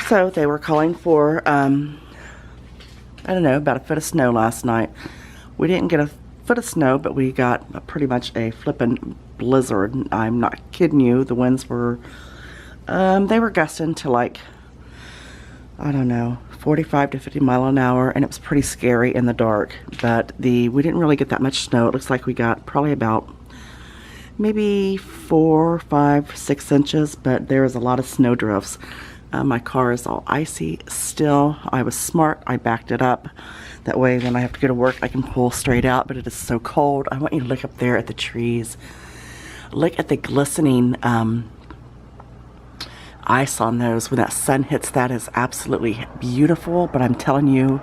So they were calling for, I don't know, about a foot of snow last night. We didn't get a foot of snow, but we got pretty much a flippin' blizzard. I'm not kidding you. The winds were, they were gusting to like, I don't know, 45 to 50 mile an hour, and it was pretty scary in the dark. But we didn't really get that much snow. It looks like we got probably about maybe 4, 5, 6 inches, but there was a lot of snow drifts. My car is all icy still. I was smart. I backed it up. That way when I have to go to work, I can pull straight out, but it is so cold. I want you to look up there at the trees. Look at the glistening ice on those. When that sun hits, that is absolutely beautiful, but I'm telling you,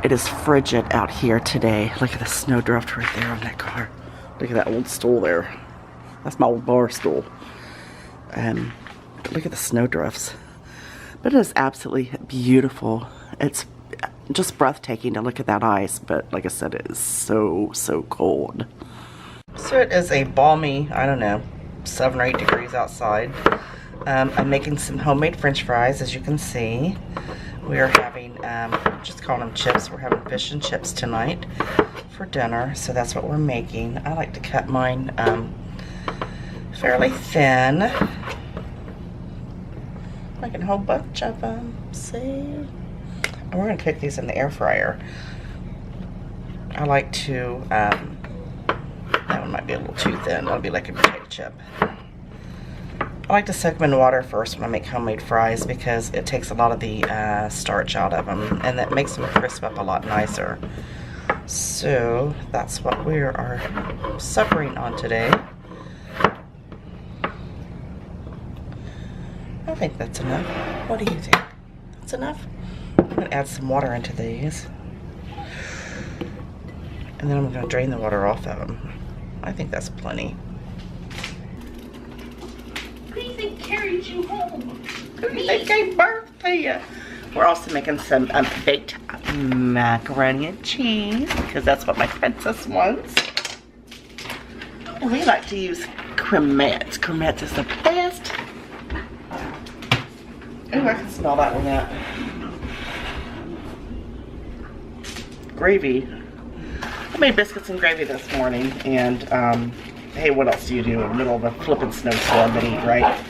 it is frigid out here today. Look at the snowdrift right there on that car. Look at that old stool there. That's my old bar stool. Look at the snowdrifts. But it is absolutely beautiful. It's just breathtaking to look at that ice, but like I said, it is so, so cold. So it is a balmy, I don't know, 7 or 8 degrees outside. I'm making some homemade French fries, as you can see. We are having, just calling them chips, we're having fish and chips tonight for dinner, so that's what we're making. I like to cut mine fairly thin. Making a whole bunch of them, see? And we're going to cook these in the air fryer. I like to, that one might be a little too thin. That'll be like a potato chip. I like to soak them in water first when I make homemade fries because it takes a lot of the starch out of them, and that makes them crisp up a lot nicer. So that's what we are suppering on today. I think that's enough. What do you think? That's enough? I'm going to add some water into these. And then I'm going to drain the water off of them. I think that's plenty. Who do you think carried you home? Who do you think gave birth to you? We're also making some baked macaroni and cheese because that's what my princess wants. And we like to use cremettes. Cremettes is the best. Ooh, I can smell that one yet. Gravy. I made biscuits and gravy this morning, and hey, what else do you do in the middle of a flippin' snowstorm and eat, right?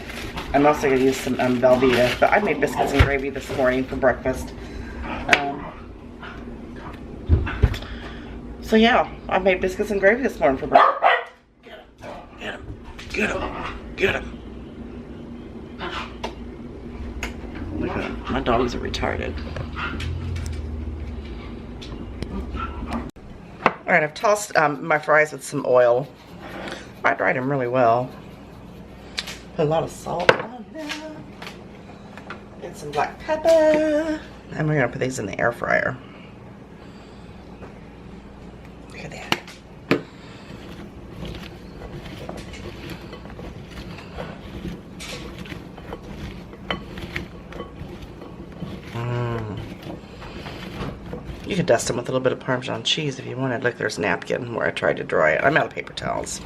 I'm also going to use some Velveeta, but I made biscuits and gravy this morning for breakfast. So yeah, I made biscuits and gravy this morning for breakfast. Get him, get him, get him. Look at him. My dogs are retarded. Alright, I've tossed my fries with some oil. I dried them really well. Put a lot of salt on them. And some black pepper. And we're going to put these in the air fryer. Look at that. You could dust them with a little bit of Parmesan cheese if you wanted. Look, there's a napkin where I tried to dry it. I'm out of paper towels.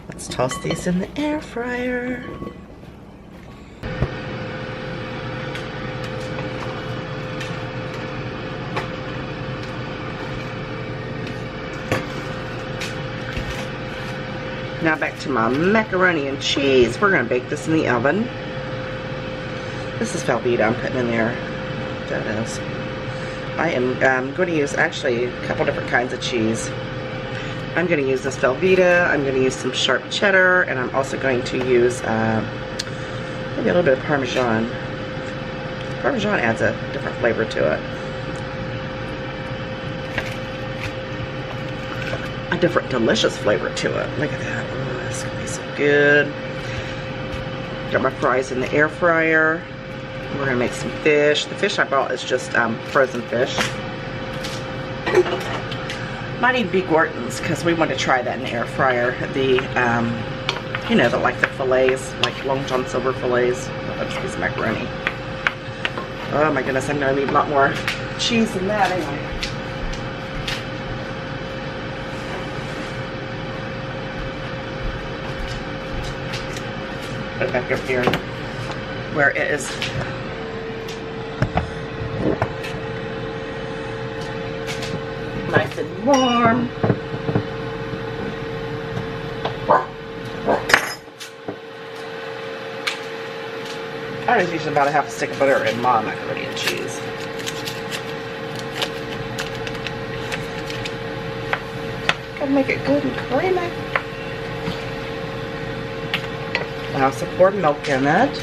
Let's toss these in the air fryer. Now back to my macaroni and cheese. We're going to bake this in the oven. This is Velveeta I'm putting in there. That is. I am going to use actually a couple different kinds of cheese. I'm going to use this Velveeta, I'm going to use some sharp cheddar, and I'm also going to use maybe a little bit of Parmesan. Parmesan adds a different flavor to it. A different delicious flavor to it. Look at that. Oh, that's going to be so good. Got my fries in the air fryer. We're going to make some fish. The fish I bought is just frozen fish. Might even be Gorton's because we want to try that in the air fryer. The, you know, like the fillets, like Long John Silver fillets. Let's get some macaroni. Oh my goodness, I'm going to need a lot more cheese than that anyway. Put it back up here where it is. Nice and warm. I was using about a half a stick of butter in my macaroni and cheese. Gotta make it good and creamy. I also poured milk in it.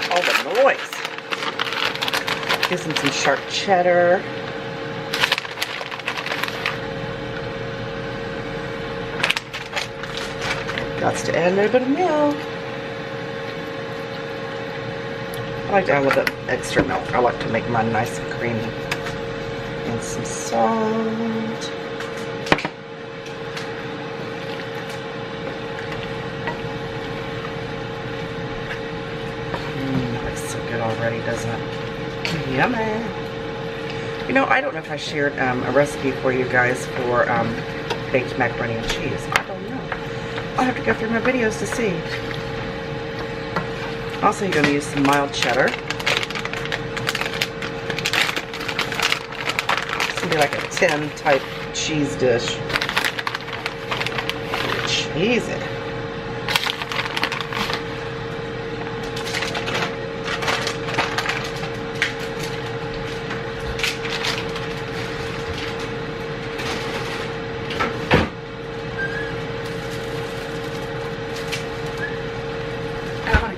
All the noise. Gives them some sharp cheddar. Got to add a little bit of milk. I like to add a little bit extra milk. I like to make mine nice and creamy. And some salt. Already, doesn't it? Yummy. You know, I don't know if I shared a recipe for you guys for baked macaroni and cheese. I don't know. I'll have to go through my videos to see. Also, you're going to use some mild cheddar. It's going to be like a 10 type cheese dish. Cheesy.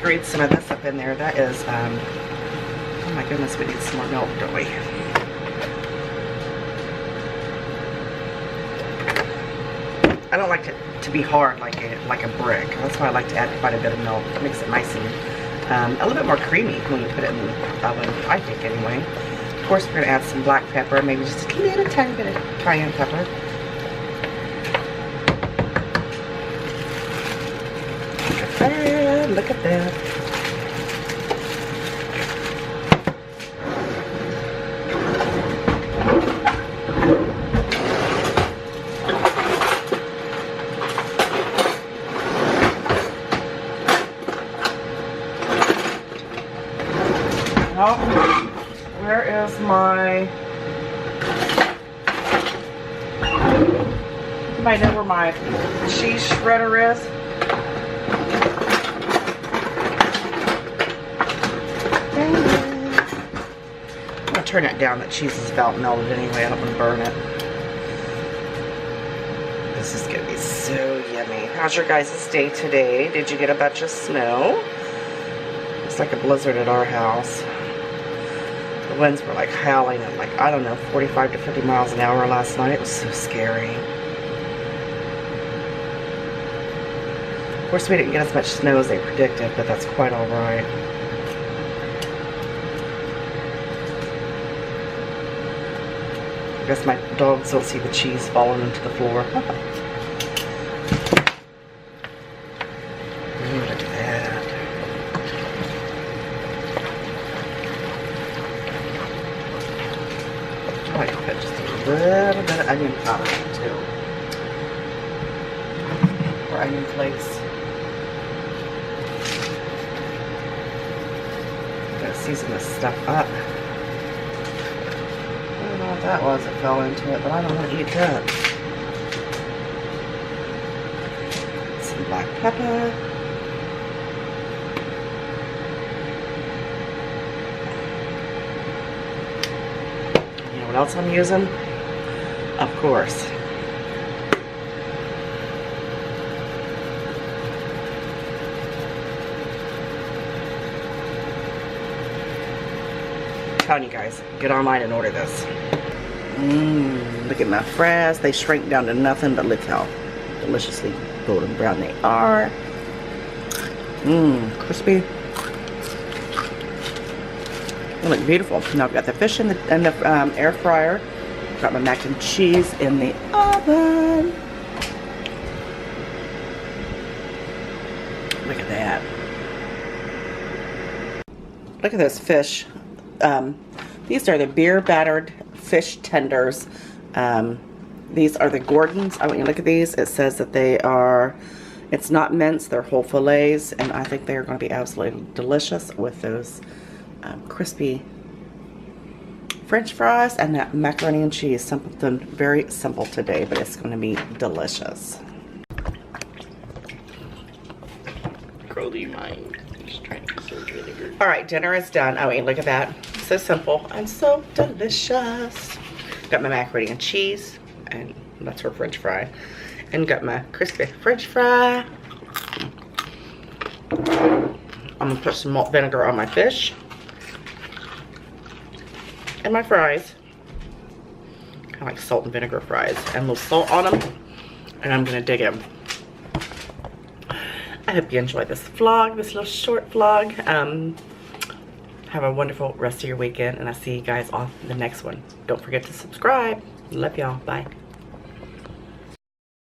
Grate some of this up in there. That is, oh my goodness, we need some more milk, don't we? I don't like it to be hard like a brick. That's why I like to add quite a bit of milk. It makes it nice and a little bit more creamy when you put it in the oven, I think anyway. Of course, we're going to add some black pepper, maybe just a little tiny bit of cayenne pepper. Look at that. Oh, where is my... Anybody know where my cheese shredder is? Turn it down. That cheese is about melted anyway. I don't want to burn it. This is going to be so yummy. How's your guys' day today? Did you get a bunch of snow? It's like a blizzard at our house. The winds were like howling at like, I don't know, 45 to 50 miles an hour last night. It was so scary. Of course, we didn't get as much snow as they predicted, but that's quite alright. I guess my dogs don't see the cheese falling into the floor. Look at that. I like to put just a little bit of onion powder in too. Or onion flakes. Gotta season this stuff up. I don't know what that was that fell into it, but I don't want to eat that. Some black pepper. You know what else I'm using? Of course. I'm telling you guys, get online and order this. Look at my fries. They shrink down to nothing, but look how deliciously golden brown they are. Crispy. They look beautiful. Now I've got the fish in the air fryer. Got my mac and cheese in the oven. Look at that. Look at this fish. These are the beer battered fish tenders. These are the Gordons. I want you to look at these. It says that they are, it's not minced, they're whole fillets, and I think they're going to be absolutely delicious with those crispy French fries and that macaroni and cheese. Something very simple today, but it's going to be delicious. Girl, do you mind just trying to serve vinegar? All right, dinner is done. Oh, wait, look at that. So simple and so delicious. Got my macaroni and cheese, and that's her French fry. And got my crispy French fry. I'm gonna put some malt vinegar on my fish. And my fries. I like salt and vinegar fries. And a little salt on them. And I'm gonna dig in. I hope you enjoyed this vlog, this little short vlog. Have a wonderful rest of your weekend, and I'll see you guys on the next one. Don't forget to subscribe. Love y'all. Bye.